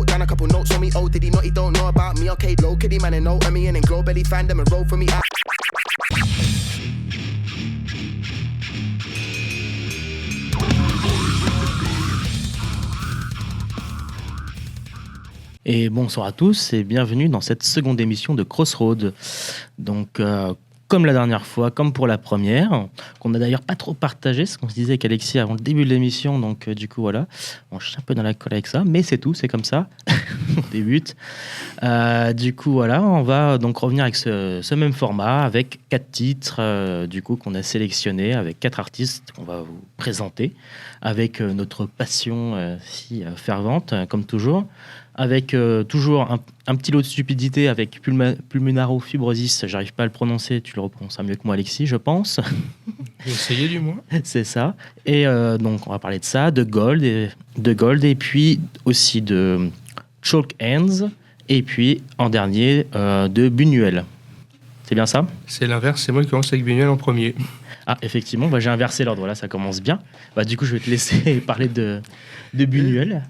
wrote down a couple notes on me. Oh, did he not? He don't know about me. Okay, low, kiddy man and know me. And then glow belly fan them and roll for me. Et bonsoir à tous et bienvenue dans cette seconde émission de Crossroad. Donc, comme la dernière fois, comme pour la première, qu'on n'a d'ailleurs pas trop partagé, ce qu'on se disait avec Alexis avant le début de l'émission, donc du coup voilà, je suis un peu dans la colle avec ça, mais c'est tout, c'est comme ça, on débute. Du coup voilà, on va donc revenir avec ce même format, avec 4 titres du coup qu'on a sélectionnés, avec 4 artistes qu'on va vous présenter, avec notre passion si fervente, comme toujours. Avec toujours un petit lot de stupidité avec pulmonaro-fibrosis, j'arrive pas à le prononcer, tu le reprononceras mieux que moi Alexis, je pense. J'ai essayé du moins. C'est ça. Et donc on va parler de ça, de Gold et puis aussi de Chalk Hands et puis en dernier de Buñuel. C'est bien ça ? C'est l'inverse, c'est moi qui commence avec Buñuel en premier. Ah effectivement, j'ai inversé l'ordre, là ça commence bien. Du coup je vais te laisser parler de Buñuel.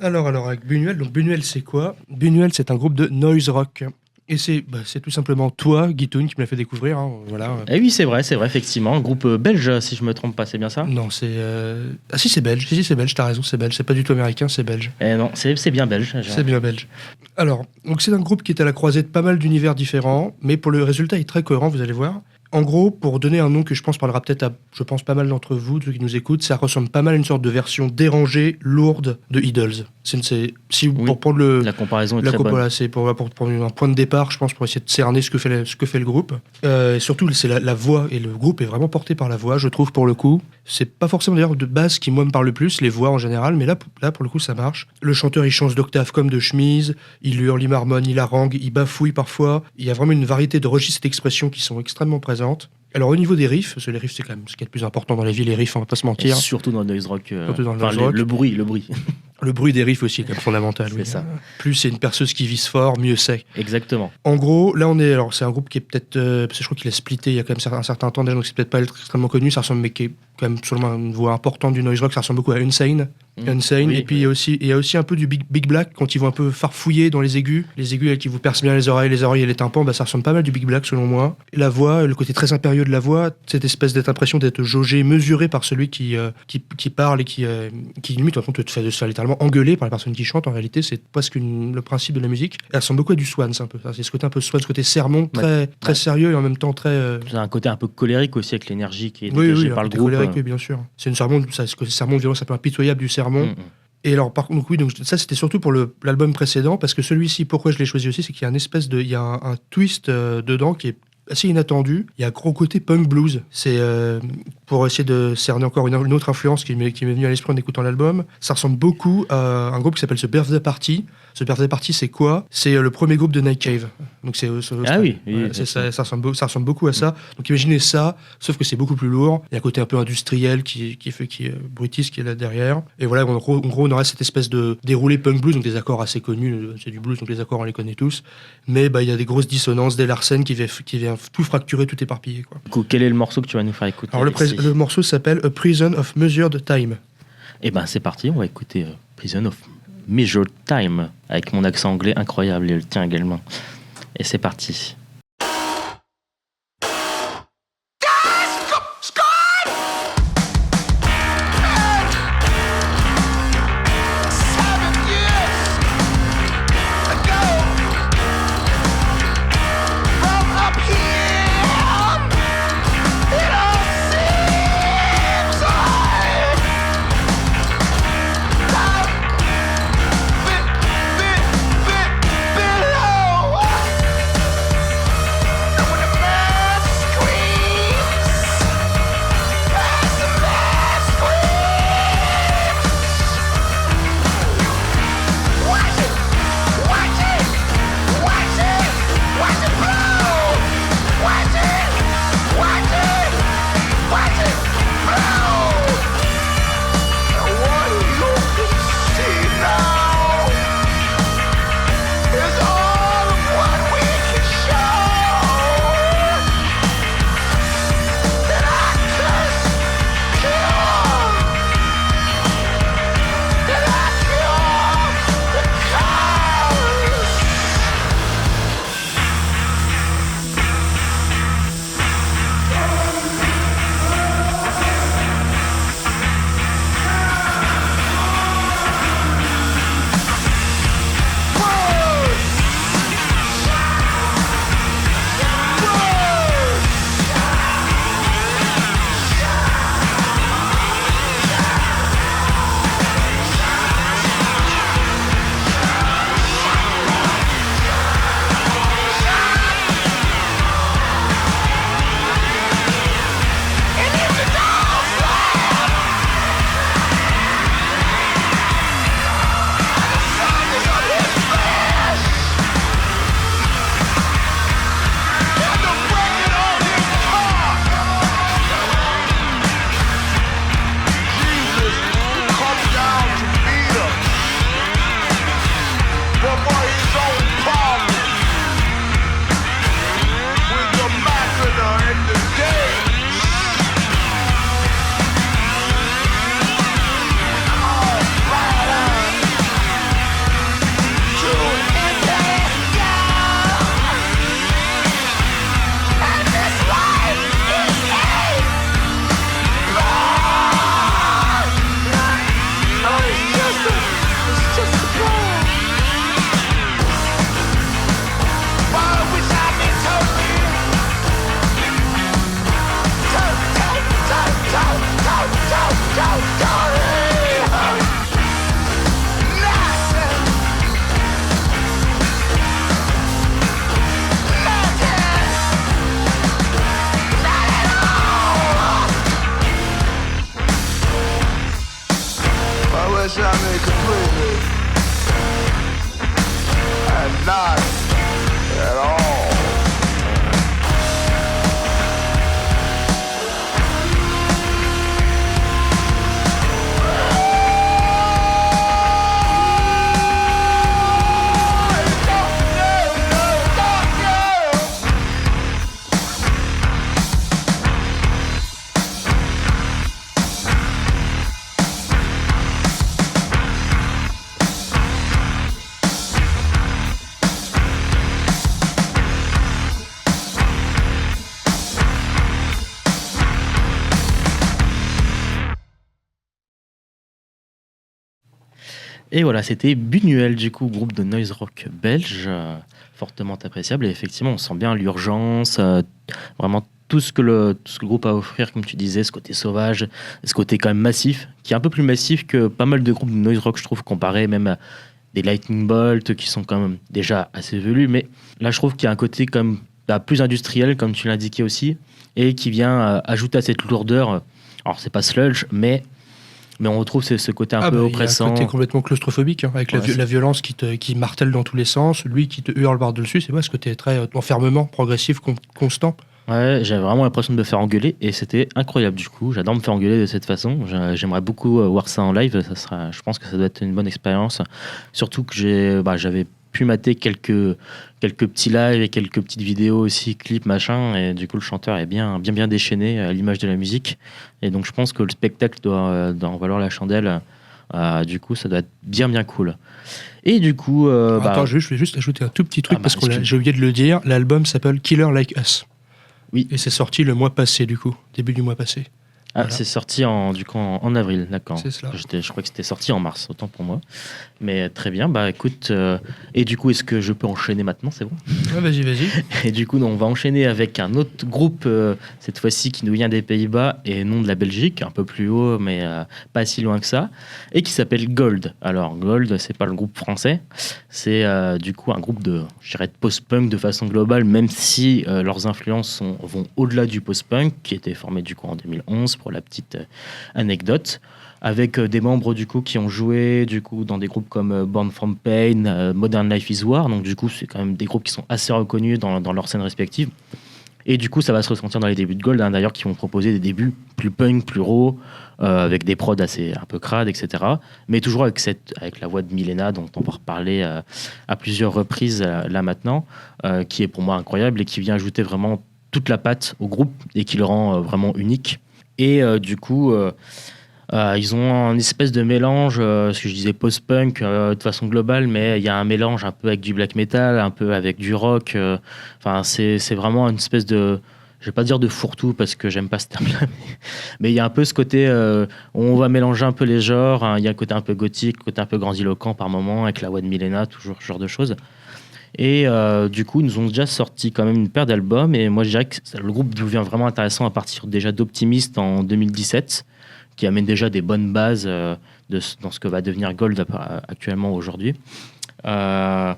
Alors avec Buñuel, donc Buñuel c'est quoi ? Buñuel c'est un groupe de noise rock. Et c'est tout simplement toi, Guitoun, qui me l'a fait découvrir. Hein, voilà. Et oui, c'est vrai, effectivement. Un groupe belge, si je me trompe pas, c'est bien ça ? Non, c'est... Ah si, c'est belge. Si, c'est belge, t'as raison, c'est belge. C'est pas du tout américain, c'est belge. Non, c'est bien belge. C'est bien belge. Alors, donc c'est un groupe qui est à la croisée de pas mal d'univers différents, mais pour le résultat, il est très cohérent, vous allez voir. En gros, pour donner un nom que je pense parlera peut-être à, je pense, pas mal d'entre vous, ceux qui nous écoutent, ça ressemble pas mal à une sorte de version dérangée, lourde de Idols. Pour prendre la comparaison est très bonne. Voilà, c'est pour prendre un point de départ, je pense, pour essayer de cerner ce que fait le groupe. Et surtout, c'est la voix, et le groupe est vraiment porté par la voix, je trouve, pour le coup. C'est pas forcément d'ailleurs de base qui, moi, me parle le plus, les voix en général, mais là, pour le coup, ça marche. Le chanteur, il change d'octave comme de chemise, il hurle, il marmonne, il harangue, il bafouille parfois. Il y a vraiment une variété de registres d'expression qui sont extrêmement présentes. Alors au niveau des riffs, parce que les riffs c'est quand même ce qui est le plus important dans la vie, les riffs, on va pas se mentir. Et surtout dans le noise rock. Le bruit. Le bruit des riffs aussi est quand même fondamental. C'est ça. Plus c'est une perceuse qui vise fort, mieux c'est. Exactement. En gros, là c'est un groupe qui est peut-être, parce que je crois qu'il a splitté il y a quand même un certain temps déjà, donc c'est peut-être pas extrêmement connu, ça ressemble, mais qui est quand même seulement une voix importante du noise rock, ça ressemble beaucoup à Unsane. Oui, et puis il y a aussi un peu du Big Black quand ils vont un peu farfouiller dans les aigus qui vous percent bien les oreilles et les tympans, ça ressemble pas mal du Big Black selon moi. Et la voix, le côté très impérieux de la voix, cette espèce d'impression d'être jaugé, mesuré par celui qui parle et qui limite en fait, te fait littéralement engueuler par la personne qui chante. En réalité, c'est presque le principe de la musique. Elle ressemble beaucoup à du Swans un peu. C'est ce côté un peu Swans, ce côté sermon très sérieux et en même temps très. C'est un côté un peu colérique aussi avec l'énergie qui est dégagée par le groupe. Colérique, oui, bien sûr. C'est une sermon, ce côté sermon violent, c'est un peu impitoyable du sermon. Et alors, par contre, oui, donc ça c'était surtout pour l'album précédent, parce que celui-ci, pourquoi je l'ai choisi aussi, c'est qu'il y a un twist dedans qui est assez inattendu. Il y a un gros côté punk blues. C'est pour essayer de cerner encore une autre influence qui m'est venue à l'esprit en écoutant l'album. Ça ressemble beaucoup à un groupe qui s'appelle The Birthday Party. The Birthday Party, c'est quoi ? C'est le premier groupe de Night Cave. Donc ça ressemble beaucoup à ça. Donc imaginez ça, sauf que c'est beaucoup plus lourd. Il y a un côté un peu industriel qui est bruitiste qui est là derrière. Et voilà, en gros, on aurait cette espèce de déroulé punk blues, donc des accords assez connus. C'est du blues, donc les accords on les connaît tous. Mais il y a des grosses dissonances, des Larsen qui vient tout fracturer, tout éparpiller, quoi. Du coup, quel est le morceau que tu vas nous faire écouter ? Alors le morceau s'appelle A Prison of Measured Time. Et c'est parti, on va écouter Prison of Measured Time avec mon accent anglais incroyable et le tien également. Et c'est parti. Et voilà, c'était Buñuel, du coup, groupe de noise rock belge, fortement appréciable. Et effectivement, on sent bien l'urgence, vraiment tout ce que le groupe a à offrir, comme tu disais, ce côté sauvage, ce côté quand même massif, qui est un peu plus massif que pas mal de groupes de noise rock, je trouve, comparé même à des Lightning Bolt, qui sont quand même déjà assez velus. Mais là, je trouve qu'il y a un côté quand même plus industriel, comme tu l'indiquais aussi, et qui vient ajouter à cette lourdeur. Alors, c'est pas sludge, mais on retrouve ce côté un peu oppressant. Il y a un côté complètement claustrophobique, hein, avec la violence qui martèle dans tous les sens, lui qui te hurle par-dessus, c'est vrai, ce côté très enfermement, progressif, constant. Ouais, j'avais vraiment l'impression de me faire engueuler et c'était incroyable du coup. J'adore me faire engueuler de cette façon. J'aimerais beaucoup voir ça en live. Je pense que ça doit être une bonne expérience. Surtout que j'avais pu mater quelques petits lives et quelques petites vidéos aussi, clips, machin. Et du coup, le chanteur est bien déchaîné à l'image de la musique. Et donc, je pense que le spectacle doit en valoir la chandelle. Du coup, ça doit être bien cool. Et du coup... Attends, je vais juste ajouter un tout petit truc parce que j'ai oublié de le dire. L'album s'appelle Killer Like Us. Oui. Et c'est sorti le mois passé, du coup, début du mois passé. Voilà. C'est sorti en avril, d'accord. C'est cela. Je crois que c'était sorti en mars, autant pour moi. Mais très bien, écoute, et du coup, est-ce que je peux enchaîner maintenant, c'est bon? Ouais, vas-y. Et du coup, on va enchaîner avec un autre groupe, cette fois-ci qui nous vient des Pays-Bas et non de la Belgique, un peu plus haut, mais pas si loin que ça, et qui s'appelle Gold. Alors, Gold, c'est pas le groupe français, c'est du coup un groupe de post-punk de façon globale, même si leurs influences vont au-delà du post-punk, qui était formé du coup en 2011, pour la petite anecdote, avec des membres du coup qui ont joué du coup dans des groupes comme Born From Pain, Modern Life Is War. Donc du coup, c'est quand même des groupes qui sont assez reconnus dans leur scène respective. Et du coup, ça va se ressentir dans les débuts de Gold, hein, d'ailleurs, qui vont proposer des débuts plus punk, plus raw, avec des prods assez un peu crades, etc. Mais toujours avec la voix de Milena, dont on va reparler à plusieurs reprises là maintenant, qui est pour moi incroyable et qui vient ajouter vraiment toute la patte au groupe et qui le rend vraiment unique. Et du coup, ils ont un espèce de mélange, ce que je disais post-punk de façon globale, mais il y a un mélange un peu avec du black metal, un peu avec du rock. Enfin, c'est vraiment une espèce de, je vais pas dire de fourre-tout parce que j'aime pas ce terme-là, mais il y a un peu ce côté, on va mélanger un peu les genres. Hein, il y a un côté un peu gothique, côté un peu grandiloquent par moment, avec la voix de Milena, toujours ce genre de choses. Et du coup, ils nous ont déjà sorti quand même une paire d'albums. Et moi, je dirais que le groupe devient vraiment intéressant à partir déjà d'Optimist en 2017, qui amène déjà des bonnes bases dans ce que va devenir Gold actuellement aujourd'hui. Ce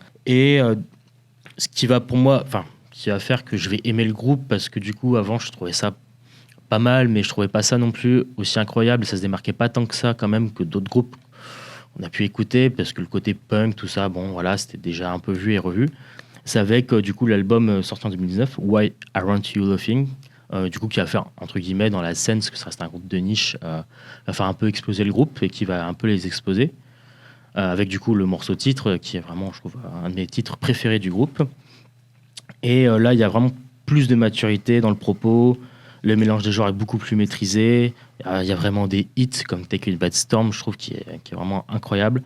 qui va pour moi, qui va faire que je vais aimer le groupe, parce que du coup, avant, je trouvais ça pas mal, mais je trouvais pas ça non plus aussi incroyable. Ça se démarquait pas tant que ça quand même que d'autres groupes on a pu écouter, parce que le côté punk, tout ça, bon voilà, c'était déjà un peu vu et revu. C'est avec du coup l'album sorti en 2019, Why Aren't You Laughing, du coup qui va faire entre guillemets dans la scène, parce que ça reste un groupe de niche, va faire un peu exploser le groupe et qui va un peu les exposer, avec du coup le morceau titre qui est vraiment, je trouve, un de mes titres préférés du groupe. Et là, il y a vraiment plus de maturité dans le propos. Le mélange des genres est beaucoup plus maîtrisé. Il y a vraiment des hits comme Take It Bad Storm, je trouve, qui est vraiment incroyable.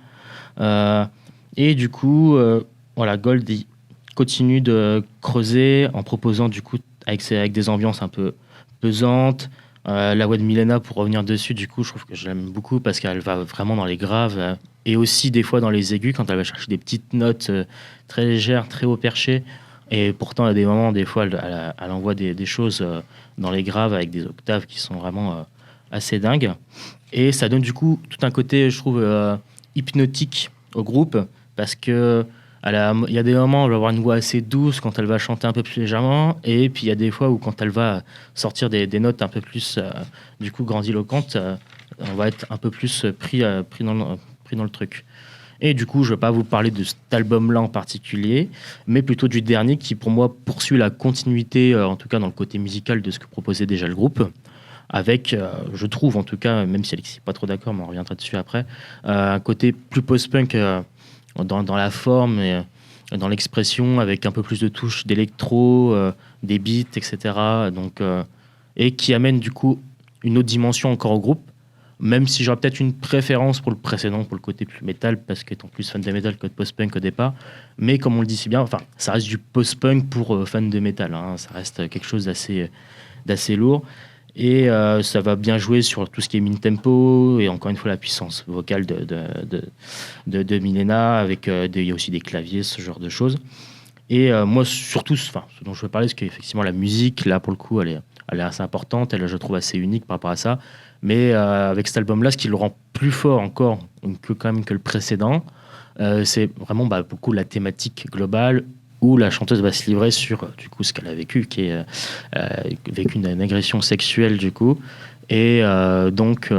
Et du coup, voilà, Gold il continue de creuser en proposant du coup avec des ambiances un peu pesantes. La voix de Milena, pour revenir dessus, du coup, je trouve que je l'aime beaucoup parce qu'elle va vraiment dans les graves et aussi des fois dans les aigus quand elle va chercher des petites notes très légères, très haut perchées. Et pourtant, à des moments, des fois, elle envoie des choses dans les graves avec des octaves qui sont vraiment assez dingues. Et ça donne du coup tout un côté, je trouve, hypnotique au groupe, parce que il y a des moments où elle va avoir une voix assez douce quand elle va chanter un peu plus légèrement, et puis il y a des fois où quand elle va sortir des notes un peu plus du coup grandiloquentes, on va être un peu plus pris dans le truc. Et du coup, je ne vais pas vous parler de cet album-là en particulier, mais plutôt du dernier qui, pour moi, poursuit la continuité, en tout cas dans le côté musical, de ce que proposait déjà le groupe, avec, je trouve en tout cas, même si Alexis n'est pas trop d'accord, mais on reviendra dessus après, un côté plus post-punk dans la forme et dans l'expression, avec un peu plus de touches d'électro, des beats, etc. Donc, et qui amène du coup une autre dimension encore au groupe, même si j'aurais peut-être une préférence pour le précédent, pour le côté plus métal, parce qu'étant plus fan de métal que de post-punk au départ. Mais comme on le dit si bien, ça reste du post-punk pour fans de métal. Hein, ça reste quelque chose d'assez lourd. Et ça va bien jouer sur tout ce qui est mid-tempo et encore une fois la puissance vocale de Milena avec il y a aussi des claviers, ce genre de choses. Et moi surtout, ce dont je veux parler, c'est qu'effectivement la musique, là pour le coup, elle est assez importante, elle je trouve assez unique par rapport à ça. Mais avec cet album-là, ce qui le rend plus fort encore quand même que le précédent, c'est vraiment beaucoup la thématique globale où la chanteuse va se livrer sur du coup ce qu'elle a vécu, qui est vécu une agression sexuelle du coup, et donc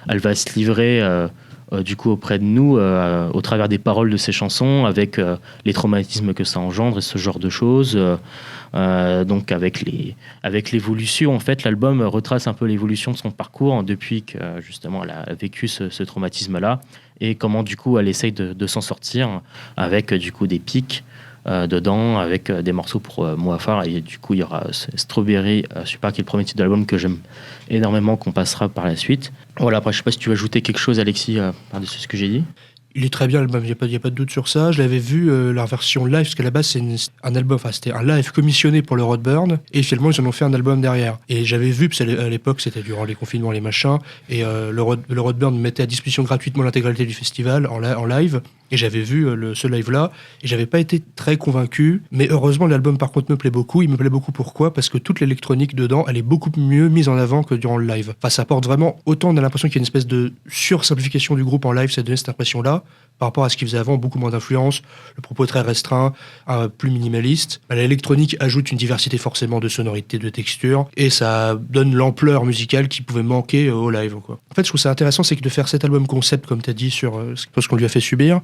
elle va se livrer du coup auprès de nous au travers des paroles de ses chansons, avec les traumatismes que ça engendre et ce genre de choses. Donc avec l'évolution, en fait, l'album retrace un peu l'évolution de son parcours depuis que justement elle a vécu ce traumatisme-là, et comment du coup elle essaye de s'en sortir avec du coup des pics dedans, avec des morceaux pour moi phare, et du coup il y aura Strawberry Super, qui est le premier titre de l'album que j'aime énormément, qu'on passera par la suite. Voilà, après je sais pas si tu veux ajouter quelque chose, Alexis, par-dessus ce que j'ai dit. Il est très bien l'album, il n'y a pas de doute sur ça. Je l'avais vu, leur version live, parce qu'à la base c'était un live commissionné pour le Roadburn, et finalement ils en ont fait un album derrière. Et j'avais vu, parce qu'à l'époque c'était durant les confinements, les machins, et le Roadburn mettait à disposition gratuitement l'intégralité du festival en live, et j'avais vu ce live-là, et j'avais pas été très convaincu, mais heureusement l'album par contre me plaît beaucoup. Il me plaît beaucoup pourquoi ? Parce que toute l'électronique dedans, elle est beaucoup mieux mise en avant que durant le live. Enfin, ça apporte vraiment, autant on a l'impression qu'il y a une espèce de sursimplification du groupe en live, ça donnait cette impression-là, par rapport à ce qu'ils faisaient avant, beaucoup moins d'influence, le propos est très restreint, plus minimaliste. L'électronique ajoute une diversité forcément de sonorités, de textures, et ça donne l'ampleur musicale qui pouvait manquer au live, quoi. En fait, je trouve ça intéressant, c'est que de faire cet album concept, comme tu as dit, sur ce qu'on lui a fait subir,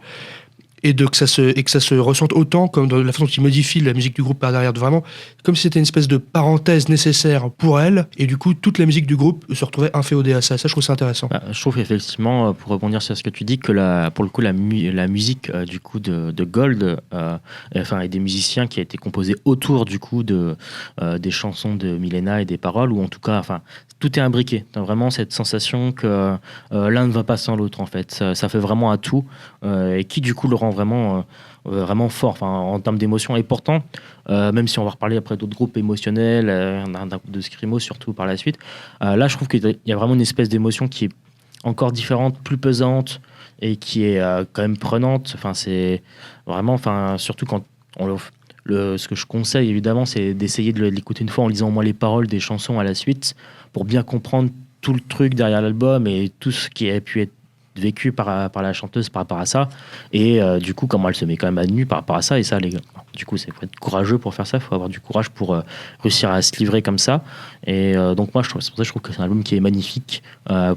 et que ça se ressente autant comme dans la façon dont il modifie la musique du groupe par derrière, vraiment comme si c'était une espèce de parenthèse nécessaire pour elle, et du coup toute la musique du groupe se retrouvait inféodée à ça. Ça, je trouve ça intéressant. Je trouve effectivement, pour rebondir sur ce que tu dis, que pour le coup la musique du coup de Gold, et des musiciens qui a été composée autour du coup des chansons de Milena et des paroles, ou en tout cas tout est imbriqué. T'as vraiment cette sensation que l'un ne va pas sans l'autre, en fait. Ça fait vraiment un tout, et qui du coup le rend vraiment fort, en termes d'émotion. Et pourtant, même si on va reparler après d'autres groupes émotionnels, d'un groupe de Screamo surtout par la suite, là je trouve qu'il y a vraiment une espèce d'émotion qui est encore différente, plus pesante, et qui est quand même prenante. C'est vraiment, surtout quand ce que je conseille évidemment, c'est d'essayer de l'écouter une fois en lisant au moins les paroles des chansons à la suite, pour bien comprendre tout le truc derrière l'album et tout ce qui a pu être vécu par la chanteuse par rapport à ça, et du coup comment elle se met quand même à nu par rapport à ça. Et ça, les gars, du coup, c'est faut être courageux pour faire ça, il faut avoir du courage pour réussir à se livrer comme ça. Et donc moi c'est pour ça que je trouve que c'est un album qui est magnifique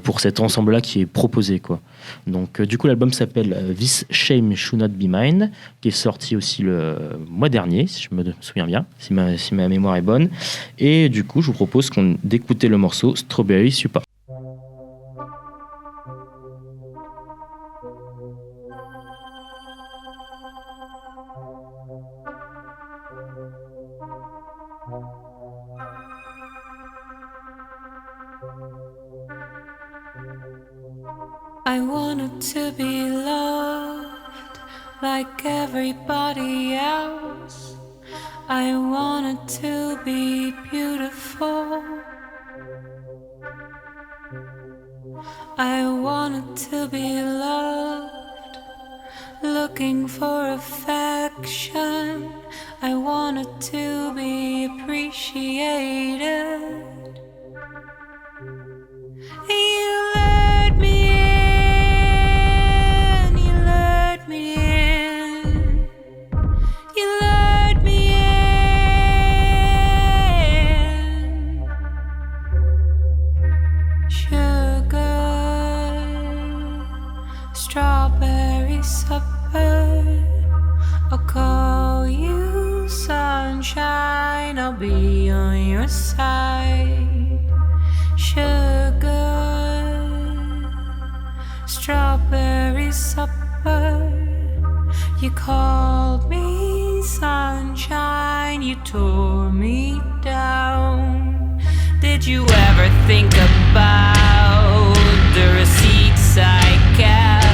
pour cet ensemble là qui est proposé, quoi. Donc du coup l'album s'appelle This Shame Should Not Be Mine, qui est sorti aussi le mois dernier, si je me souviens bien, si ma mémoire est bonne. Et du coup je vous propose d'écouter le morceau Strawberry Super. I wanted to be loved like everybody else. I wanted to be beautiful. I wanted to be loved, looking for affection. I wanted to be appreciated. You lured me in, you lured me in, you lured me in. Sugar, strawberry supper, I'll call you sunshine, I'll be on your side. Sugar, strawberry supper, you called me sunshine, you tore me down. Did you ever think about the receipts I kept?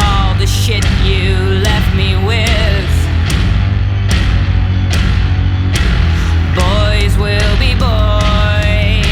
All the shit you left me with. Boys will be boys,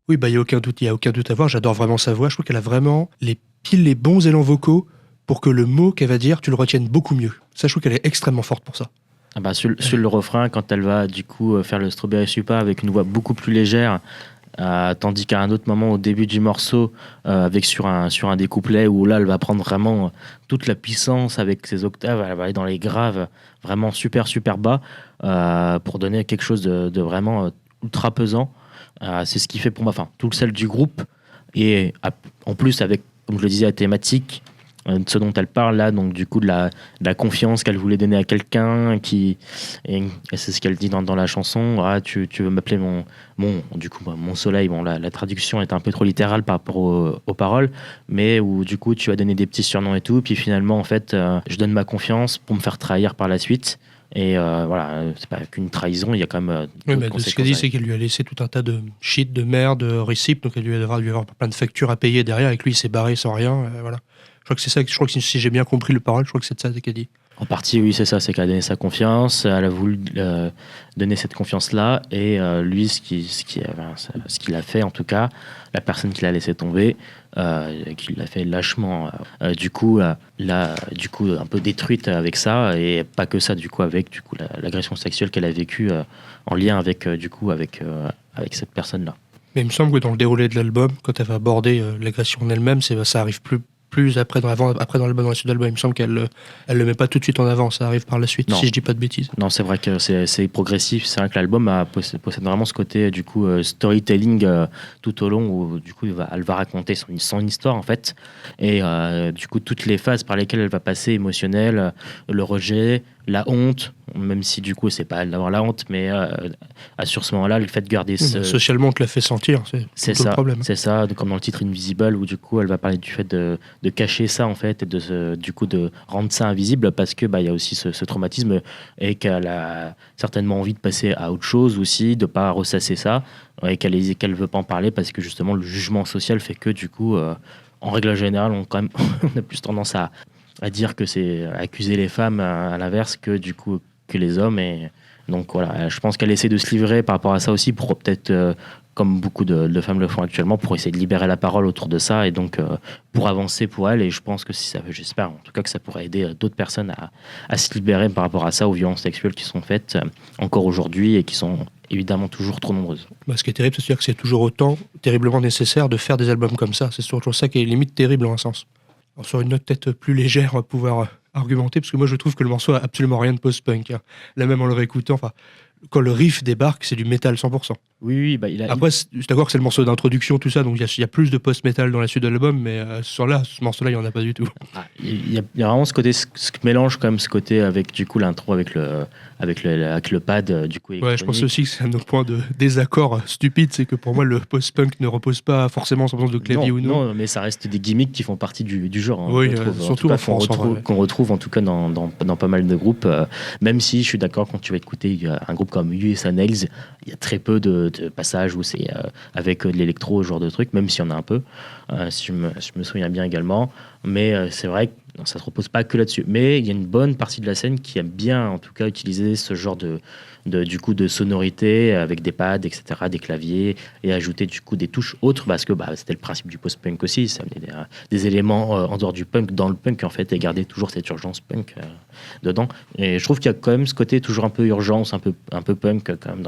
Oui, bah il y a aucun doute à avoir. J'adore vraiment sa voix. Je trouve qu'elle a vraiment les bons élans vocaux pour que le mot qu'elle va dire, tu le retiennes beaucoup mieux. Ça, je trouve qu'elle est extrêmement forte pour ça. Ah bah, sur le refrain, quand elle va du coup faire le Strawberry Supa avec une voix beaucoup plus légère, tandis qu'à un autre moment au début du morceau, avec sur un des couplets où là elle va prendre vraiment toute la puissance avec ses octaves, elle va aller dans les graves vraiment super super bas pour donner quelque chose de vraiment ultra pesant. C'est ce qui fait pour moi, enfin tout le sel du groupe et en plus avec, comme je le disais, la thématique. Ce dont elle parle là, donc du coup de la confiance qu'elle voulait donner à quelqu'un, et c'est ce qu'elle dit dans la chanson. Tu veux m'appeler mon soleil. Bon, la traduction est un peu trop littérale par rapport aux paroles, mais où du coup tu vas donner des petits surnoms et tout, puis finalement en fait je donne ma confiance pour me faire trahir par la suite. Et voilà, c'est pas qu'une trahison, il y a quand même. Oui, mais ce qu'elle dit, c'est qu'elle lui a laissé tout un tas de shit, de merde, de récips, donc elle lui a dû avoir plein de factures à payer derrière, et que lui il s'est barré sans rien. Voilà. Je crois que c'est ça, je crois que si j'ai bien compris le parole, je crois que c'est ça qu'elle dit. En partie, oui, c'est ça, c'est qu'elle a donné sa confiance, elle a voulu donner cette confiance-là, et lui, ce qu'il a fait, en tout cas, la personne qui l'a laissé tomber, qui l'a fait lâchement, du coup, un peu détruite avec ça, et pas que ça, du coup, avec l'agression sexuelle qu'elle a vécue en lien avec cette personne-là. Mais il me semble que dans le déroulé de l'album, quand elle va aborder l'agression en elle-même, ça arrive plus après dans l'album, dans la suite de l'album. Il me semble qu'elle le met pas tout de suite en avant, ça arrive par la suite, si je dis pas de bêtises. Non, c'est vrai que c'est progressif, c'est vrai que l'album possède vraiment ce côté du coup storytelling tout au long où du coup elle va raconter son histoire en fait, et du coup toutes les phases par lesquelles elle va passer, émotionnelles, le rejet, la honte, même si du coup c'est pas elle d'avoir la honte, mais sur ce moment-là le fait de garder socialement on te l'a fait sentir, c'est tout le problème. C'est ça, comme dans le titre Invisible où du coup elle va parler du fait de cacher ça en fait, et du coup de rendre ça invisible parce que il y a aussi ce traumatisme, et qu'elle a certainement envie de passer à autre chose aussi, de pas ressasser ça, et qu'elle veut pas en parler parce que justement le jugement social fait que du coup en règle générale on a plus tendance à dire que c'est accuser les femmes à l'inverse que du coup que les hommes, et donc voilà, je pense qu'elle essaie de se livrer par rapport à ça aussi pour peut-être comme beaucoup de femmes le font actuellement, pour essayer de libérer la parole autour de ça, et donc pour avancer pour elle, et je pense que j'espère en tout cas que ça pourrait aider d'autres personnes à se libérer par rapport à ça, aux violences sexuelles qui sont faites encore aujourd'hui et qui sont évidemment toujours trop nombreuses. Ce qui est terrible, c'est que c'est toujours autant terriblement nécessaire de faire des albums comme ça, c'est toujours ça qui est limite terrible en un sens. Alors, sur une note peut-être plus légère, on va pouvoir argumenter, parce que moi je trouve que le morceau a absolument rien de post-punk. Là même en le réécoutant, quand le riff débarque, c'est du métal 100%. Oui, Après, je suis d'accord que c'est le morceau d'introduction, tout ça, donc il y a plus de post-metal dans la suite de l'album, mais ce morceau-là, il n'y en a pas du tout. Il y a vraiment ce côté, ce mélange quand même, ce côté avec du coup l'intro avec le pad du coup. Ouais, je pense aussi que c'est un autre point de désaccord stupide, c'est que pour moi le post-punk ne repose pas forcément sur de clavier ou non. Non, mais ça reste des gimmicks qui font partie du genre. Hein, oui, surtout en France, qu'on retrouve en tout cas dans pas mal de groupes. Même si je suis d'accord, quand tu vas écouter un groupe comme USA Nails, il y a très peu de passages où c'est avec de l'électro, ce genre de truc, même s'il y en a un peu, si je me souviens bien également. Mais c'est vrai que ça ne se repose pas que là-dessus. Mais il y a une bonne partie de la scène qui aime bien, en tout cas, utiliser ce genre de sonorité avec des pads, etc., des claviers, et ajouter du coup des touches autres, parce que c'était le principe du post-punk aussi, ça amenait des éléments en dehors du punk dans le punk en fait, et garder toujours cette urgence punk dedans. Et je trouve qu'il y a quand même ce côté toujours un peu urgence, un peu punk quand même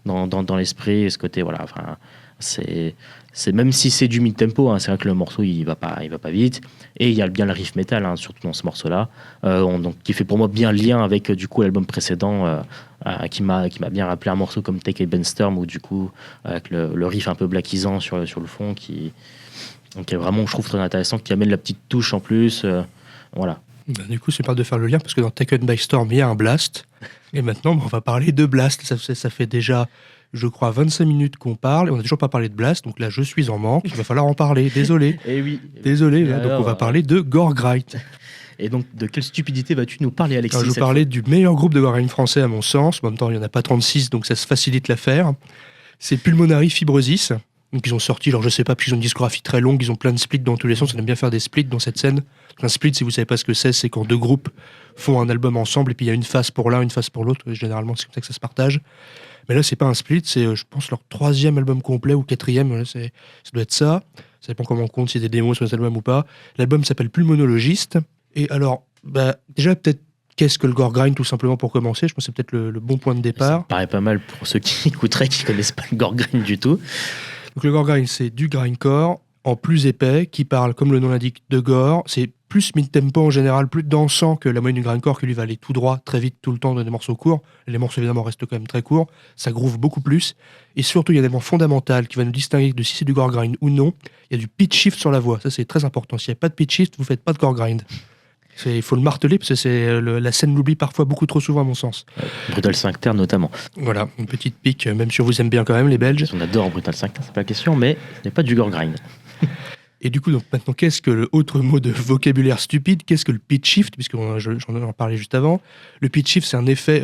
dans l'esprit, et ce côté voilà, enfin c'est même si c'est du mid-tempo, hein, c'est vrai que le morceau il va pas vite, et il y a bien le riff metal, hein, surtout dans ce morceau-là, donc qui fait pour moi bien lien avec du coup l'album précédent, qui m'a bien rappelé un morceau comme Take a Benstorm, où du coup avec le riff un peu blackisant sur le fond, qui est vraiment, je trouve, très intéressant, qui amène la petite touche en plus, voilà. Du coup, c'est pas de faire le lien, parce que dans Taken by Storm il y a un blast, et maintenant on va parler de blast. Ça fait déjà, je crois, 25 minutes qu'on parle, et on n'a toujours pas parlé de blast, donc là je suis en manque, il va falloir en parler, désolé. Et oui. Désolé, donc on va parler de Gorgrite. Et donc, de quelle stupidité vas-tu nous parler, Alexis? Je vais vous parler du meilleur groupe de Gorgrite français, à mon sens. En même temps, il n'y en a pas 36, donc ça se facilite l'affaire. C'est Pulmonary Fibrosis. Donc, ils ont sorti, alors je sais pas, puis ils ont une discographie très longue, ils ont plein de splits dans tous les sens. On aime bien faire des splits dans cette scène. Un split, si vous savez pas ce que c'est quand deux groupes font un album ensemble, et puis il y a une face pour l'un, une face pour l'autre. Généralement, c'est comme ça que ça se partage. Mais là, c'est pas un split, c'est, je pense, leur 3e album complet ou 4e. Là, ça doit être ça. Ça dépend comment on compte, si c'est des démos sur cet album ou pas. L'album s'appelle Pulmonologiste. Et alors, déjà, peut-être, qu'est-ce que le gore grind, tout simplement, pour commencer? Je pense que c'est peut-être le bon point de départ. Ça paraît pas mal pour ceux qui écouteraient, qui connaissent pas le gore grind du tout. Donc, le gore grind, c'est du grindcore en plus épais, qui parle, comme le nom l'indique, de gore. C'est plus mid-tempo en général, plus dansant que la moyenne du grindcore, qui lui va aller tout droit, très vite, tout le temps, dans des morceaux courts. Les morceaux, évidemment, restent quand même très courts. Ça groove beaucoup plus. Et surtout, il y a un élément fondamental qui va nous distinguer de si c'est du gore grind ou non. Il y a du pitch shift sur la voix. Ça, c'est très important. S'il n'y a pas de pitch shift, vous ne faites pas de gore grind. Il faut le marteler, parce que la scène l'oublie parfois beaucoup trop souvent, à mon sens. Brutal Sphincter, notamment. Voilà, une petite pique, même si on vous aime bien quand même, les Belges. On adore Brutal Sphincter, c'est pas la question, mais ce n'est pas du gore grind. Et du coup, donc, maintenant, qu'est-ce que l'autre mot de vocabulaire stupide? Qu'est-ce que le pitch shift? Puisqu'on j'en ai parlé juste avant. Le pitch shift, c'est un effet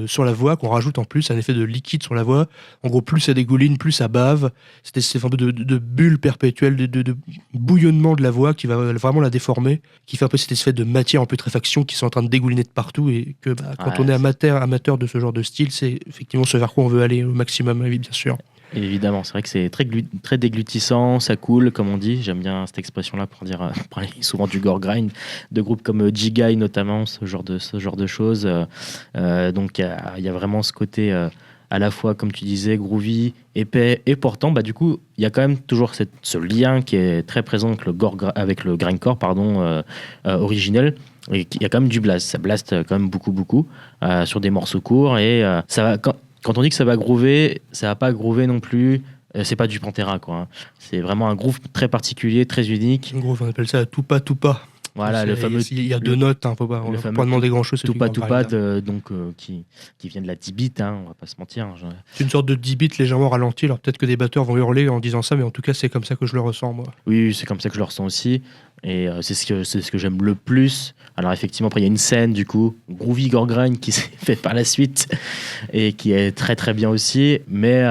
sur la voix qu'on rajoute en plus, un effet de liquide sur la voix. En gros, plus ça dégouline, plus ça bave. C'est un peu de bulle perpétuelle, de bouillonnement de la voix qui va vraiment la déformer, qui fait un peu cet effet de matière en putréfaction qui sont en train de dégouliner de partout. Et que quand on est amateur de ce genre de style, c'est effectivement ce vers quoi on veut aller au maximum, oui, bien sûr. Évidemment, c'est vrai que c'est très déglutissant, ça coule, comme on dit. J'aime bien cette expression-là pour parler souvent du gore grind, de groupes comme G-Guy notamment, ce genre de choses. Donc il y a vraiment ce côté à la fois, comme tu disais, groovy, épais, et pourtant, du coup, il y a quand même toujours ce lien qui est très présent avec le grindcore originel. Et il y a quand même du blast, ça blaste quand même beaucoup sur des morceaux courts, et ça va... Quand on dit que ça va groover, ça va pas groover non plus. C'est pas du Pantera, quoi. Hein. C'est vraiment un groove très particulier, très unique. En gros, on appelle ça tout pas. Voilà, le fameux. Il y a deux notes, on ne peut pas demander grand chose. Tout pas, qui vient de la 10 bits, on va pas se mentir. C'est une sorte de 10 bits légèrement ralenti. Alors peut-être que des batteurs vont hurler en disant ça, mais en tout cas, c'est comme ça que je le ressens, moi. Oui, c'est comme ça que je le ressens aussi. Et c'est ce que j'aime le plus. Alors effectivement, après il y a une scène du coup, Groovy Gore Grind, qui s'est faite par la suite et qui est très très bien aussi. Mais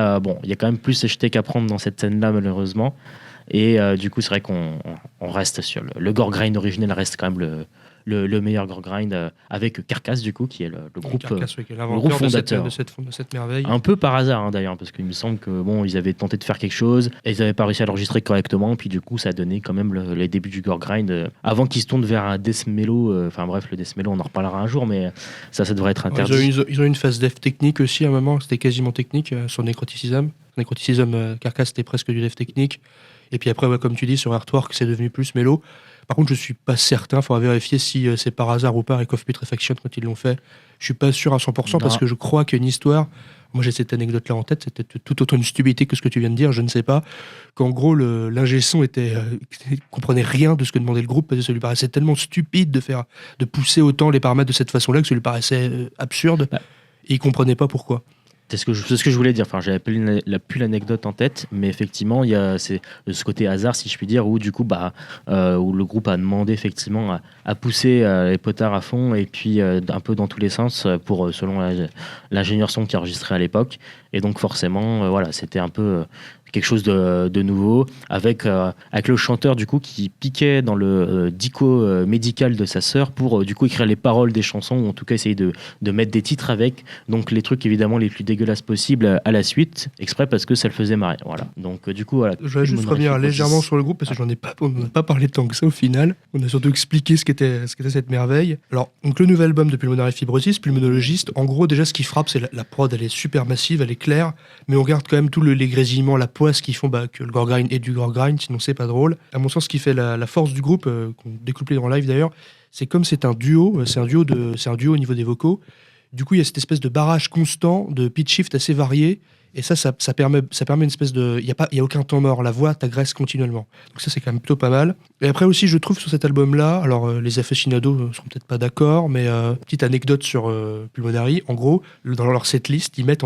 il y a quand même plus de jeté qu'à prendre dans cette scène-là, malheureusement. Et du coup, c'est vrai qu'on reste sur le Gore Grind originel, reste quand même le meilleur gore grind, avec Carcass, du coup, qui est le groupe, Carcass, qui est le groupe fondateur. de cette merveille. Un peu par hasard, d'ailleurs, parce qu'il me semble que ils avaient tenté de faire quelque chose et ils n'avaient pas réussi à l'enregistrer correctement, puis du coup ça a donné quand même les débuts du gore grind, avant qu'ils se tournent vers un death mellow. Le death mellow, on en reparlera un jour, mais ça devrait être interdit. Ils ont une phase dev technique aussi à un moment, c'était quasiment technique sur Necroticism. Carcass, c'était presque du dev technique. Et puis après, comme tu dis, sur Artwork, c'est devenu plus mélo. Par contre, je suis pas certain, il faudra vérifier si c'est par hasard ou pas avec Off Putrefaction quand ils l'ont fait. Je suis pas sûr à 100% parce que je crois qu'il y a une histoire. Moi, j'ai cette anecdote-là en tête, c'était tout autant une stupidité que ce que tu viens de dire, je ne sais pas. Qu'en gros, l'ingé son comprenait rien de ce que demandait le groupe parce que ça lui paraissait tellement stupide de pousser autant les paramètres de cette façon-là que ça lui paraissait absurde et il comprenait pas pourquoi. C'est ce que je voulais dire. J'avais plus l'anecdote en tête, mais effectivement, il y a ce côté hasard, si je puis dire, où du coup, où le groupe a demandé effectivement à pousser les potards à fond et puis un peu dans tous les sens selon l'ingénieur son qui enregistrait à l'époque. Et donc forcément, c'était un peu quelque chose de nouveau, avec le chanteur du coup qui piquait dans le dico médical de sa sœur pour du coup écrire les paroles des chansons, ou en tout cas essayer de mettre des titres avec, donc les trucs évidemment les plus dégueulasses possibles à la suite, exprès parce que ça le faisait marrer. Voilà. Donc du coup voilà. Je vais juste revenir légèrement sur le groupe parce que on n'en a pas parlé tant que ça au final. On a surtout expliqué ce qu'était cette merveille. Alors donc le nouvel album de Pulmonary Fibrosis, Pulmonologiste, en gros déjà ce qui frappe c'est la prod, elle est super massive, elle est claire, mais on garde quand même tout les grésillements, la poisse qui font que le gore grind est du gore grind, sinon c'est pas drôle. À mon sens, ce qui fait la force du groupe, qu'on découplait en live d'ailleurs, c'est comme c'est un duo au niveau des vocaux. Du coup, il y a cette espèce de barrage constant, de pitch shift assez varié, et ça permet une espèce de... Il y a aucun temps mort, la voix t'agresse continuellement. Donc ça, c'est quand même plutôt pas mal. Et après aussi, je trouve sur cet album-là, alors les aficionados seront peut-être pas d'accord, mais petite anecdote sur Pulmonary, en gros, dans leur setlist, ils mettent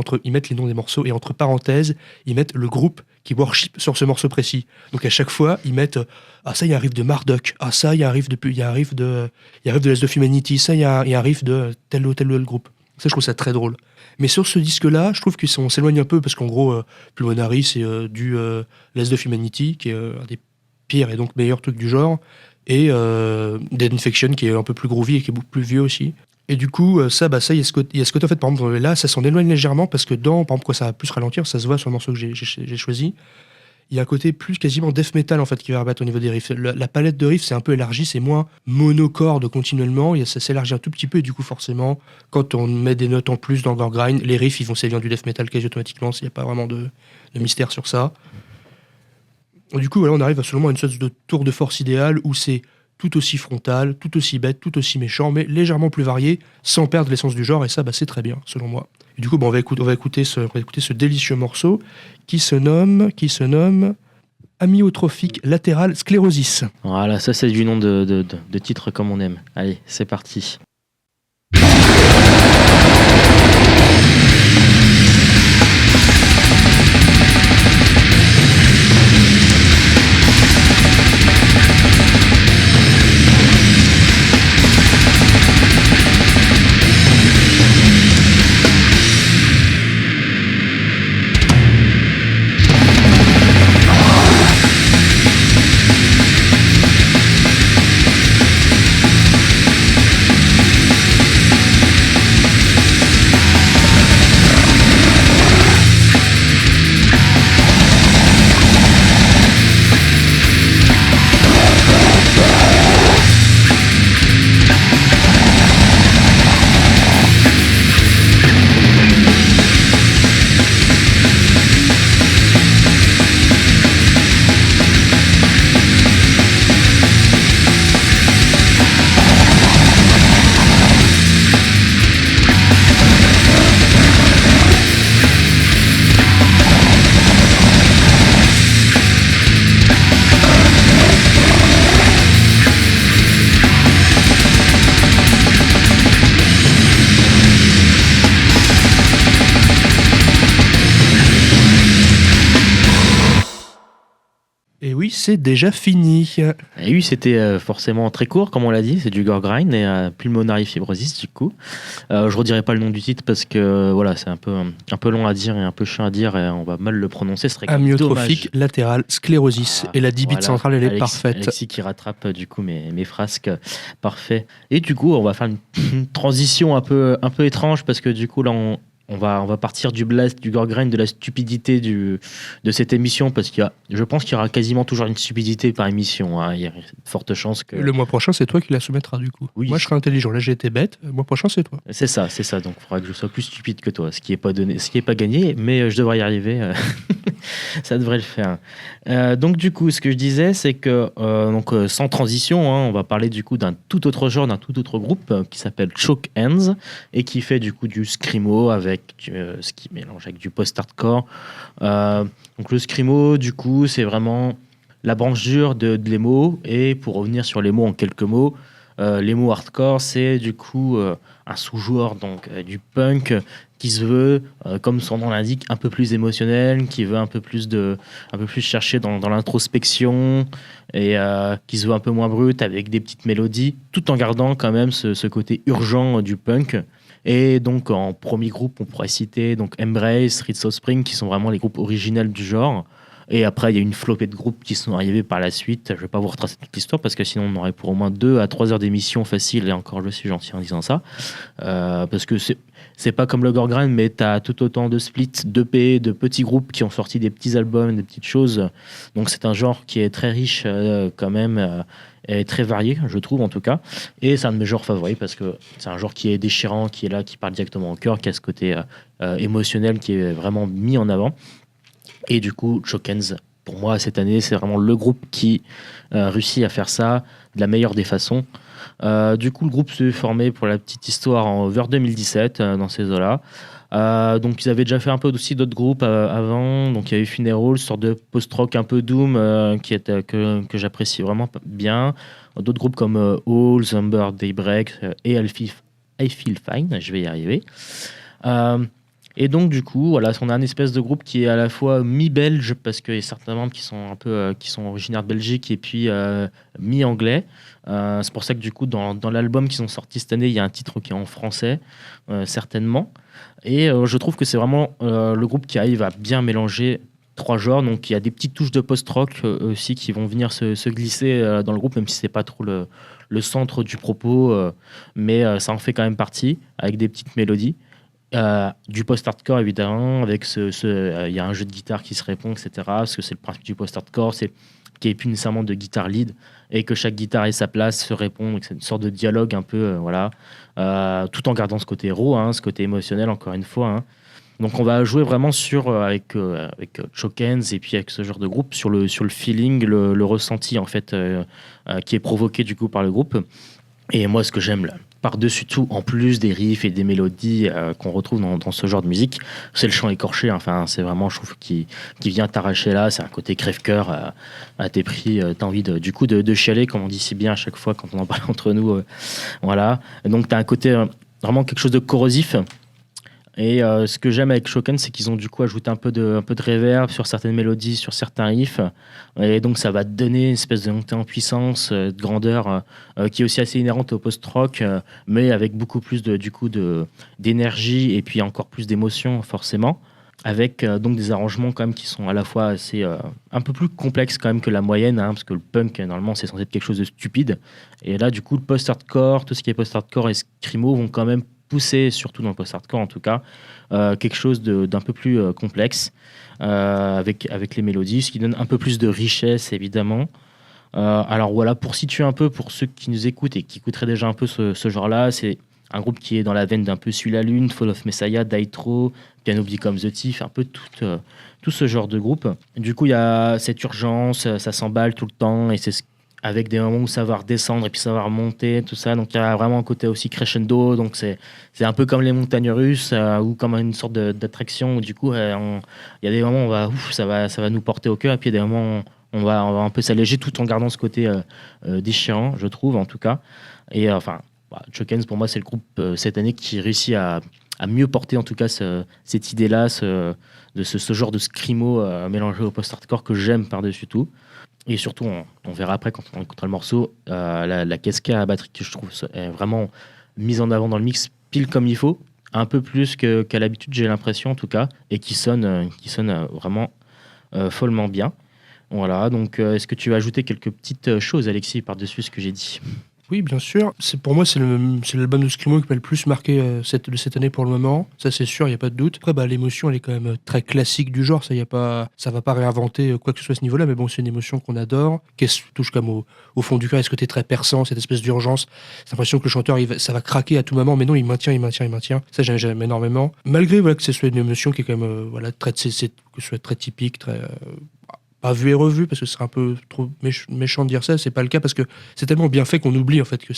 les noms des morceaux, et entre parenthèses, ils mettent le groupe qui worship sur ce morceau précis. Donc à chaque fois, ils mettent ça, il y a un riff de Marduk, ça, il y a un riff de Last of Humanity, ça, il y a un riff de tel ou tel groupe. Ça, je trouve ça très drôle. Mais sur ce disque-là, je trouve qu'on s'éloigne un peu parce qu'en gros, Pulmonary, c'est du Last of Humanity, qui est un des pires et donc meilleurs trucs du genre, et Dead Infection, qui est un peu plus groovy et qui est beaucoup plus vieux aussi. Et du coup, ça, il y a ce côté, en fait, par exemple, là, ça s'en éloigne légèrement parce que par exemple, quand ça va plus ralentir, ça se voit sur le morceau que j'ai choisi. Il y a un côté plus quasiment death metal en fait qui va rabattre au niveau des riffs. La palette de riffs c'est un peu élargie, c'est moins monocorde continuellement, ça s'élargit un tout petit peu et du coup forcément quand on met des notes en plus dans le gore grind, les riffs ils vont s'éloigner du death metal quasi automatiquement, il n'y a pas vraiment de mystère sur ça. Et du coup voilà, on arrive seulement à une sorte de tour de force idéale où c'est tout aussi frontal, tout aussi bête, tout aussi méchant, mais légèrement plus varié, sans perdre l'essence du genre, et ça c'est très bien selon moi. Et du coup, on va écouter ce délicieux morceau qui se nomme Amyotrophique latéral sclérosis. Voilà, ça c'est du nom de titre comme on aime. Allez, c'est parti. Et oui, c'est déjà fini. Et oui, c'était forcément très court, comme on l'a dit, c'est du gore grind et pulmonary fibrosis du coup. Je redirai pas le nom du titre parce que voilà, c'est un peu long à dire et un peu chiant à dire et on va mal le prononcer. Ce serait Amyotrophique latéral sclérosis. Et la 10 bits centrale, elle est parfaite. Alexis qui rattrape du coup mes frasques, parfait. Et du coup, on va faire une transition un peu étrange parce que du coup là on va partir du blast, du gore grind, de la stupidité de cette émission parce je pense qu'il y aura quasiment toujours une stupidité par émission. Hein. Il y a de fortes chances que... Le mois prochain, c'est toi qui la soumettras du coup. Oui. Moi, je serai intelligent. Là, j'ai été bête. Le mois prochain, c'est toi. C'est ça. Donc, il faudra que je sois plus stupide que toi, ce qui est pas gagné, mais je devrais y arriver. Ça devrait le faire. Donc, du coup, ce que je disais, c'est que sans transition, hein, on va parler du coup d'un tout autre genre, d'un tout autre groupe qui s'appelle Choke Hands et qui fait du coup du screamo avec ce qui mélange avec du post-hardcore. Donc, le screamo, du coup, c'est vraiment la branche dure de l'emo. Et pour revenir sur l'emo en quelques mots, l'emo hardcore, c'est du coup un sous-genre donc du punk qui se veut, comme son nom l'indique, un peu plus émotionnel, qui veut un peu plus chercher dans l'introspection et qui se veut un peu moins brut avec des petites mélodies, tout en gardant quand même ce côté urgent du punk. Et donc en premier groupe, on pourrait citer donc Embrace, Ritz Offspring, qui sont vraiment les groupes originels du genre. Et après, il y a une flopée de groupes qui sont arrivés par la suite. Je ne vais pas vous retracer toute l'histoire parce que sinon, on aurait pour au moins 2 à 3 heures d'émission facile. Et encore, je suis gentil en disant ça. Parce que c'est pas comme le gore grind, mais tu as tout autant de splits, d'EP, de petits groupes qui ont sorti des petits albums, des petites choses. Donc, c'est un genre qui est très riche quand même. Et très varié, je trouve en tout cas. Et c'est un de mes genres favoris parce que c'est un genre qui est déchirant, qui est là, qui parle directement au cœur, qui a ce côté émotionnel qui est vraiment mis en avant. Et du coup, Choke Hands, pour moi, cette année, c'est vraiment le groupe qui réussit à faire ça de la meilleure des façons. Du coup, le groupe s'est formé, pour la petite histoire, vers 2017, dans ces eaux-là. Donc, ils avaient déjà fait un peu aussi d'autres groupes avant. Donc, il y avait Funeral, sorte de post-rock un peu doom, que j'apprécie vraiment bien. D'autres groupes comme All, Zomber, Daybreak et I Feel Fine, je vais y arriver. Et donc du coup, voilà, on a un espèce de groupe qui est à la fois mi-belge parce qu'il y a certains membres qui sont un peu qui sont originaires de Belgique et puis mi-anglais. C'est pour ça que du coup, dans l'album qu'ils ont sorti cette année, il y a un titre qui est en français, certainement. Et je trouve que c'est vraiment le groupe qui arrive à bien mélanger 3 genres. Donc il y a des petites touches de post-rock aussi qui vont venir se glisser dans le groupe, même si c'est pas trop le centre du propos, mais ça en fait quand même partie, avec des petites mélodies. Du post-hardcore évidemment, avec il y a un jeu de guitare qui se répond, etc. Parce que c'est le principe du post-hardcore, c'est qu'il n'y ait plus nécessairement de guitare lead et que chaque guitare ait sa place, se répond, donc c'est une sorte de dialogue un peu, tout en gardant ce côté raw, ce côté émotionnel encore une fois. Donc on va jouer vraiment avec Chokens et puis avec ce genre de groupe sur le feeling, le ressenti en fait qui est provoqué du coup par le groupe. Et moi ce que j'aime là, par-dessus tout, en plus des riffs et des mélodies qu'on retrouve dans ce genre de musique, c'est le chant écorché. Enfin, c'est vraiment, je trouve, qui vient t'arracher là. C'est un côté crève-cœur à tes prix. T'as envie de chialer, comme on dit si bien à chaque fois quand on en parle entre nous. Voilà. Et donc, t'as un côté vraiment quelque chose de corrosif. Et ce que j'aime avec Shoken, c'est qu'ils ont du coup ajouté un peu de reverb sur certaines mélodies, sur certains riffs. Et donc ça va te donner une espèce de montée en puissance, de grandeur, qui est aussi assez inhérente au post-rock, mais avec beaucoup plus d'énergie et puis encore plus d'émotion forcément. Avec donc des arrangements quand même qui sont à la fois assez, un peu plus complexes quand même que la moyenne, parce que le punk normalement c'est censé être quelque chose de stupide. Et là du coup le post-hardcore, tout ce qui est post-hardcore et screamo vont quand même pousser, surtout dans le post-hardcore en tout cas, quelque chose d'un peu plus complexe avec les mélodies, ce qui donne un peu plus de richesse évidemment. Alors voilà, pour situer un peu, pour ceux qui nous écoutent et qui écouteraient déjà un peu ce genre-là, c'est un groupe qui est dans la veine d'un peu Suis la Lune, Fall of Messiah, Daitro, Piano Become the Thief, un peu tout ce genre de groupe. Du coup, il y a cette urgence, ça s'emballe tout le temps et c'est avec des moments où ça va redescendre et puis ça va remonter, tout ça. Donc il y a vraiment un côté aussi crescendo. Donc c'est un peu comme les montagnes russes ou comme une sorte d'attraction où du coup, il y a des moments où ça va nous porter au cœur et puis il y a des moments où on va un peu s'alléger tout en gardant ce côté déchirant, je trouve en tout cas. Et Chokens, pour moi, c'est le groupe cette année qui réussit à mieux porter en tout cas cette idée-là, ce genre de screamo mélangé au post-hardcore que j'aime par-dessus tout. Et surtout, on verra après quand on écoutera le morceau, la cascade à batterie que je trouve est vraiment mise en avant dans le mix pile comme il faut, un peu plus qu'à l'habitude, j'ai l'impression en tout cas, et qui sonne vraiment follement bien. Voilà, donc est-ce que tu vas ajouter quelques petites choses, Alexis, par-dessus ce que j'ai dit ? Oui, bien sûr. Pour moi, c'est l'album de screamo qui m'a le plus marqué de cette année pour le moment. Ça, c'est sûr, il n'y a pas de doute. Après, l'émotion, elle est quand même très classique du genre. Ça va pas réinventer quoi que ce soit à ce niveau-là, mais bon, c'est une émotion qu'on adore, qui touche comme au fond du cœur. Et ce côté très perçant, cette espèce d'urgence. C'est l'impression que le chanteur, ça va craquer à tout moment, mais non, il maintient. Ça, j'aime énormément. Malgré que ce soit une émotion qui est quand même que ce soit très typique, très pas vu et revu, parce que ce serait un peu trop méchant de dire ça, c'est pas le cas, parce que c'est tellement bien fait qu'on oublie en fait que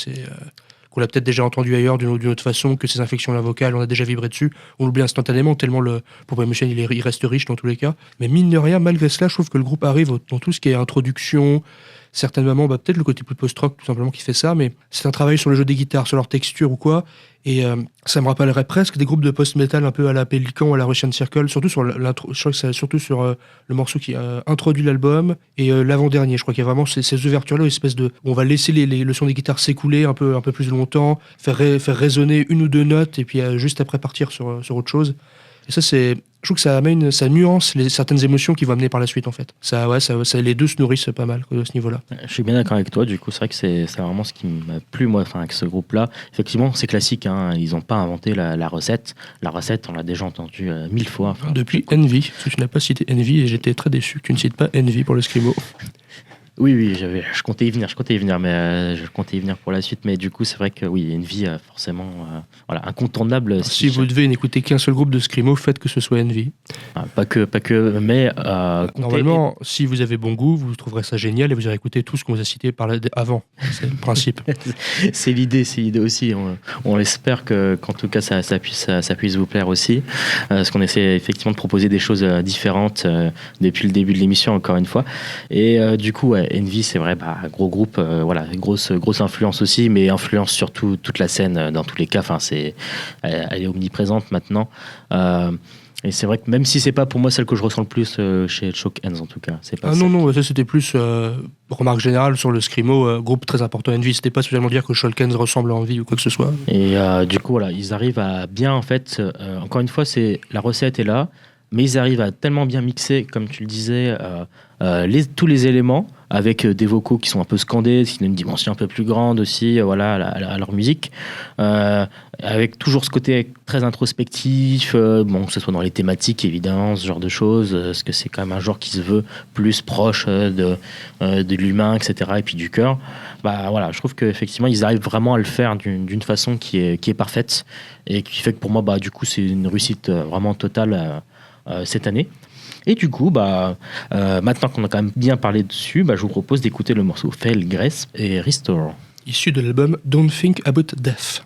qu'on l'a peut-être déjà entendu ailleurs d'une autre façon, que ces inflexions-là vocales, on a déjà vibré dessus, on l'oublie instantanément, tellement le propos émotionnel il reste riche dans tous les cas. Mais mine de rien, malgré cela, je trouve que le groupe arrive dans tout ce qui est introduction, certains moments, peut-être le côté plus post-rock tout simplement qui fait ça, mais c'est un travail sur le jeu des guitares, sur leur texture ou quoi, et ça me rappellerait presque des groupes de post-metal un peu à la Pélican ou à la Russian Circle, surtout sur l'intro, je crois que c'est surtout sur le morceau qui introduit l'album, et l'avant-dernier, je crois qu'il y a vraiment ces ouvertures-là, une espèce de... On va laisser le son des guitares s'écouler un peu plus longtemps, faire résonner une ou deux notes, et puis juste après partir sur autre chose. Et ça, je trouve que ça nuance certaines émotions qui vont amener par la suite, en fait. Les deux se nourrissent pas mal à ce niveau-là. Je suis bien d'accord avec toi. Du coup, c'est vrai que c'est vraiment ce qui m'a plu, moi, avec ce groupe-là. Effectivement, c'est classique. Ils n'ont pas inventé la recette. La recette, on l'a déjà entendue 1000 fois. Depuis Envy, parce que tu n'as pas cité Envy, et j'étais très déçu que tu ne cites pas Envy pour le screamo. Oui, je comptais y venir, mais je comptais y venir pour la suite. Mais du coup, c'est vrai que oui, Envy, forcément, incontournable. Si vous devez n'écouter qu'un seul groupe de screamo, faites que ce soit Envy. Pas que, mais normalement, si vous avez bon goût, vous trouverez ça génial et vous irez écouter tout ce qu'on vous a cité avant. C'est le principe. c'est l'idée aussi. On espère qu'en tout cas, ça puisse vous plaire aussi, parce qu'on essaie effectivement de proposer des choses différentes depuis le début de l'émission, encore une fois. Et du coup, Envy, c'est vrai, gros groupe, grosse influence aussi, mais influence surtout toute la scène dans tous les cas. Enfin, elle est omniprésente maintenant. Et c'est vrai que même si c'est pas pour moi celle que je ressens le plus chez Chokens en tout cas. C'est pas non, ça c'était plus remarque générale sur le screamo, groupe très important Envy. C'était pas spécialement dire que Chokens ressemble à Envy ou quoi que ce soit. Et du coup, ils arrivent à bien, en fait, encore une fois, la recette est là. mais ils arrivent à tellement bien mixer, comme tu le disais, tous les éléments, avec des vocaux qui sont un peu scandés, qui donnent une dimension un peu plus grande aussi, voilà, à leur musique, avec toujours ce côté très introspectif, bon, que ce soit dans les thématiques évidemment, ce genre de choses, parce que c'est quand même un genre qui se veut plus proche de l'humain, etc., et puis du cœur. Bah voilà, je trouve qu'effectivement ils arrivent vraiment à le faire d'une façon qui est parfaite, et qui fait que pour moi, bah, du coup, c'est une réussite vraiment totale cette année. Et du coup, maintenant qu'on a quand même bien parlé dessus, je vous propose d'écouter le morceau Fail, Grace et Restore. Issu de l'album Don't Think About Death.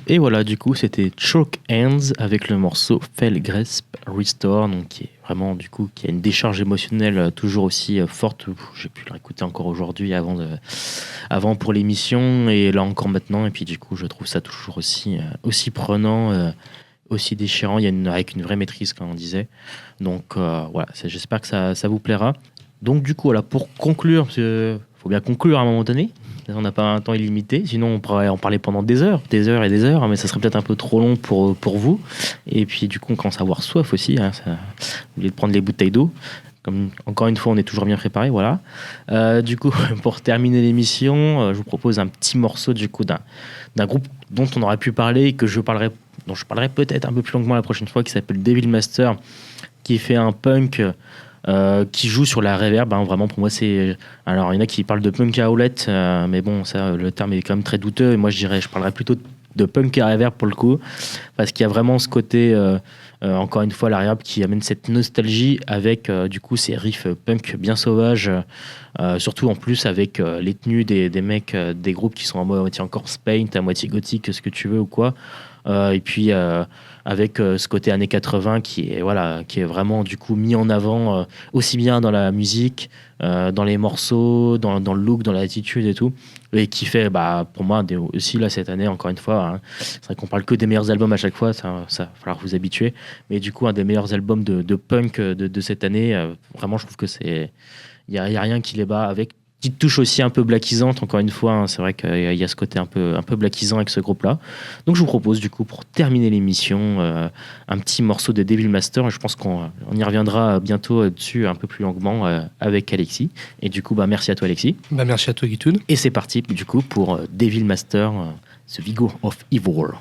Et voilà, du coup, c'était Choke Hands avec le morceau Felgrasp Restore, donc qui est vraiment, du coup, qui a une décharge émotionnelle toujours aussi forte. J'ai pu le réécouter encore aujourd'hui, avant pour l'émission, et là encore maintenant. Et puis, du coup, je trouve ça toujours aussi prenant, aussi déchirant. Il y a avec une vraie maîtrise, comme on disait. Donc, voilà, j'espère que ça vous plaira. Donc, du coup, voilà, pour conclure, parce qu'il faut bien conclure à un moment donné. On n'a pas un temps illimité, sinon on pourrait en parler pendant des heures et des heures, mais ça serait peut-être un peu trop long pour vous. Et puis du coup, on commence à avoir soif aussi. Au lieu de prendre les bouteilles d'eau, comme encore une fois, on est toujours bien préparé. Voilà. Du coup, pour terminer l'émission, je vous propose un petit morceau du coup d'un groupe dont on aurait pu parler, dont je parlerai peut-être un peu plus longuement la prochaine fois, qui s'appelle Devil Master, qui fait un punk. Qui joue sur la reverb, hein, vraiment pour moi c'est. Alors il y en a qui parlent de punk à houlette, mais bon, ça, le terme est quand même très douteux. Et moi je parlerais plutôt de punk à reverb pour le coup, parce qu'il y a vraiment ce côté, encore une fois, la reverb qui amène cette nostalgie avec du coup ces riffs punk bien sauvages, surtout en plus avec les tenues des mecs des groupes qui sont à moitié encore paint, à moitié gothique, ce que tu veux ou quoi. Et puis avec ce côté années 80 qui est vraiment du coup mis en avant aussi bien dans la musique, dans les morceaux, dans le look, dans l'attitude et tout, et qui fait pour moi aussi là cette année encore une fois, hein, c'est vrai qu'on parle que des meilleurs albums à chaque fois, ça va falloir vous habituer, mais du coup un des meilleurs albums de punk de cette année, vraiment je trouve que il y a rien qui les bat, avec petite touche aussi un peu blackisante, encore une fois, hein, c'est vrai qu'il y a ce côté un peu blackisant avec ce groupe-là. Donc je vous propose du coup, pour terminer l'émission, un petit morceau de Devil Master, et je pense qu'on y reviendra bientôt dessus un peu plus longuement avec Alexis. Et du coup, merci à toi Alexis. Merci à toi Guitoun. Et c'est parti du coup pour Devil Master, The Vigor of Evil.